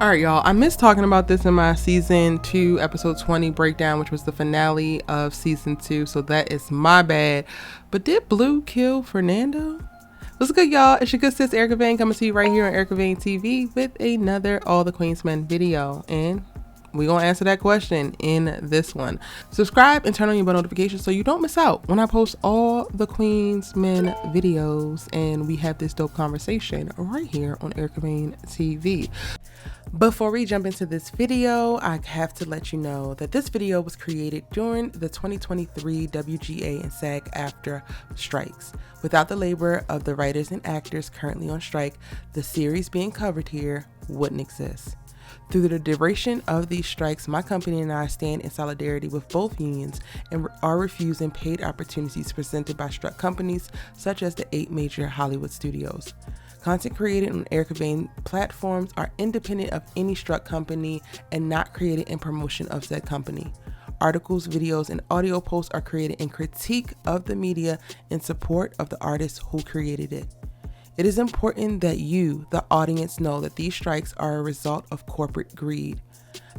All right, y'all. I missed talking about this in my season 2, episode 20 breakdown, which was the finale of season 2. So that is my bad. But did Blue kill Fernando? What's good, y'all? It's your good sis Erica Vane coming to you right here on Erica Vane TV with another All the Queensmen video. And we're going to answer that question in this one. Subscribe and turn on your bell notifications so you don't miss out when I post all the Queensmen videos and we have this dope conversation right here on Erica Vane TV. Before we jump into this video, I have to let you know that this video was created during the 2023 WGA and SAG-AFTRA strikes. Without the labor of the writers and actors currently on strike, the series being covered here wouldn't exist. Through the duration of these strikes, my company and I stand in solidarity with both unions and are refusing paid opportunities presented by struck companies such as the 8 major Hollywood studios. Content created on Erica Vane platforms are independent of any struck company and not created in promotion of said company. Articles, videos, and audio posts are created in critique of the media in support of the artists who created it. It is important that you, the audience, know that these strikes are a result of corporate greed.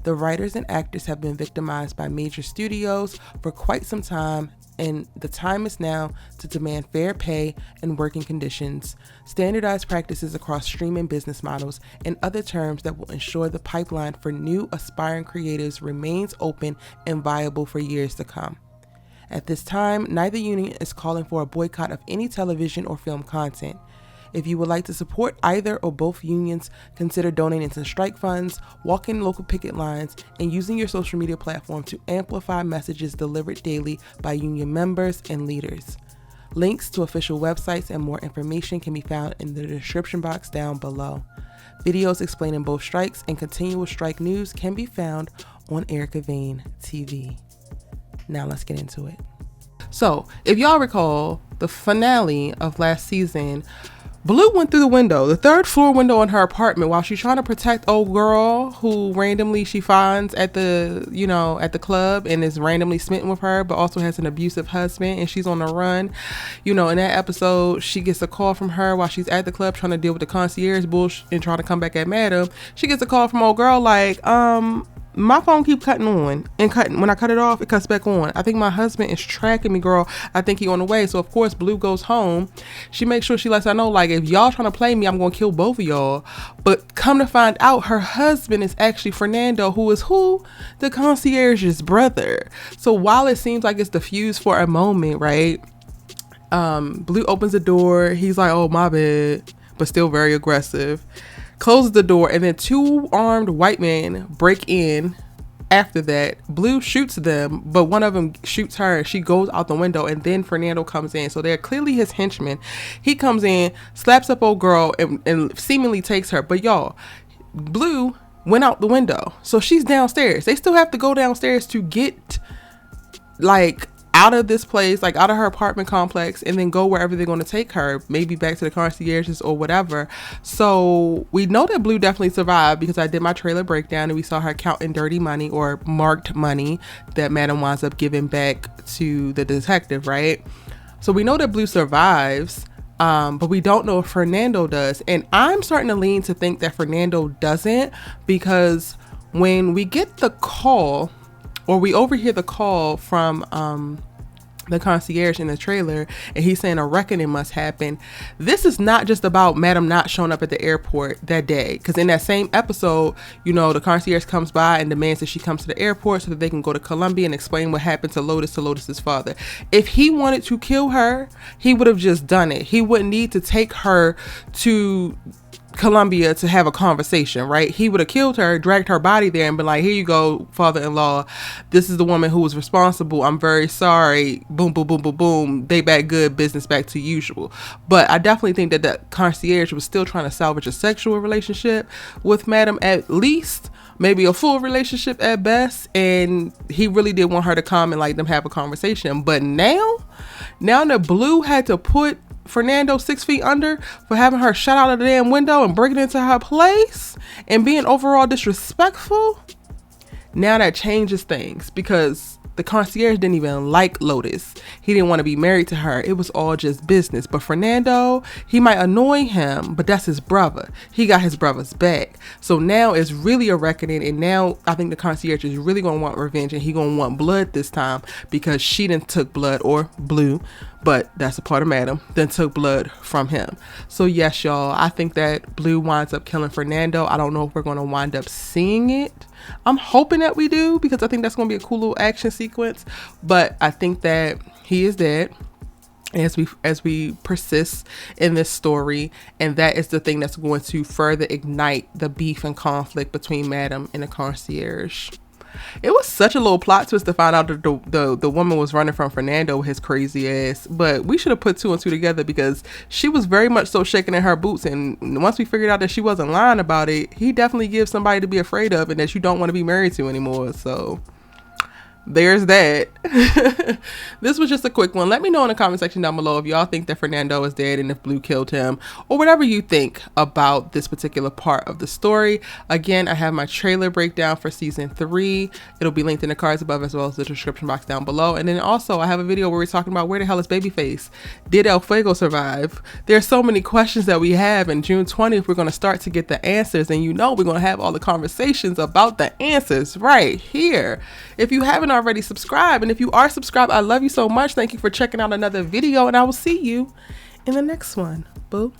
The writers and actors have been victimized by major studios for quite some time, and the time is now to demand fair pay and working conditions, standardized practices across streaming business models, and other terms that will ensure the pipeline for new aspiring creatives remains open and viable for years to come. At this time, neither union is calling for a boycott of any television or film content. If you would like to support either or both unions, consider donating to strike funds, walking local picket lines, and using your social media platform to amplify messages delivered daily by union members and leaders. Links to official websites and more information can be found in the description box down below. Videos explaining both strikes and continual strike news can be found on Erica Vane TV. Now let's get into it. So, if y'all recall, the finale of last season, Blue went through the window, the 3rd floor window in her apartment, while she's trying to protect old girl who randomly she finds at the club and is randomly smitten with her, but also has an abusive husband, and she's on the run. In that episode, she gets a call from her while she's at the club trying to deal with the concierge bullshit and trying to come back at Madam. She gets a call from old girl like, my phone keep cutting on and cutting. When I cut it off, it cuts back on. I think my husband is tracking me, girl. I think he on the way. So of course, Blue goes home. She makes sure she lets her know, like, if y'all trying to play me, I'm going to kill both of y'all. But come to find out, her husband is actually Fernando, who is who? The concierge's brother. So while it seems like it's diffused for a moment, right? Blue opens the door. He's like, oh, my bad, but still very aggressive. Closes the door, and then 2 armed white men break in. After that, Blue shoots them, but one of them shoots her. She goes out the window, and then Fernando comes in. So they're clearly his henchmen. He comes in, slaps up old girl, and seemingly takes her. But y'all, Blue went out the window, so she's downstairs. They still have to go downstairs to get out of this place, out of her apartment complex, and then go wherever they're going to take her, maybe back to the concierges or whatever. So we know that Blue definitely survived because I did my trailer breakdown and we saw her counting dirty money or marked money that Madam winds up giving back to the detective, right? So we know that Blue survives, but we don't know if Fernando does. And I'm starting to lean to think that Fernando doesn't, because when we get the call, or we overhear the call from the concierge in the trailer, and he's saying a reckoning must happen. This is not just about Madam not showing up at the airport that day, because in that same episode, the concierge comes by and demands that she comes to the airport so that they can go to Colombia and explain what happened to Lotus's father. If he wanted to kill her, he would have just done it. He wouldn't need to take her to Colombia to have a conversation, right? He would have killed her, dragged her body there, and been like, here you go, father-in-law, this is the woman who was responsible, I'm very sorry, boom, boom, boom, boom, boom, they back good, business back to usual. But I definitely think that the concierge was still trying to salvage a sexual relationship with Madam, at least maybe a full relationship at best, and he really did want her to come and them have a conversation. But now that Blue had to put Fernando 6 feet under for having her shot out of the damn window and breaking into her place and being overall disrespectful, now that changes things, because The concierge didn't even like Lotus. He didn't want to be married to her. It was all just business. But Fernando, he might annoy him, but that's his brother. He got his brother's back. So now it's really a reckoning. And now I think the concierge is really going to want revenge, and he going to want blood this time because she done took blood, or Blue, but that's a part of Madam, then took blood from him. So yes, y'all, I think that Blue winds up killing Fernando. I don't know if we're going to wind up seeing it. I'm hoping that we do, because I think that's going to be a cool little action sequence, but I think that he is dead as we persist in this story, and that is the thing that's going to further ignite the beef and conflict between Madam and the concierge. It was such a little plot twist to find out that the woman was running from Fernando, his crazy ass. But we should have put two and two together, because she was very much so shaking in her boots. And once we figured out that she wasn't lying about it, he definitely gives somebody to be afraid of and that you don't want to be married to anymore. So there's that. This was just a quick one. Let me know in the comment section down below if y'all think that Fernando is dead and if Blue killed him, or whatever you think about this particular part of the story. Again, I have my trailer breakdown for season 3. It'll be linked in the cards above, as well as the description box down below. And then also I have a video where we're talking about where the hell is Babyface? Did El Fuego survive? There's so many questions that we have, and June 20th we're going to start to get the answers, and you know we're going to have all the conversations about the answers right here. If you haven't already, subscribe, and if you are subscribed, I love you so much. Thank you for checking out another video, and I will see you in the next one. Boo.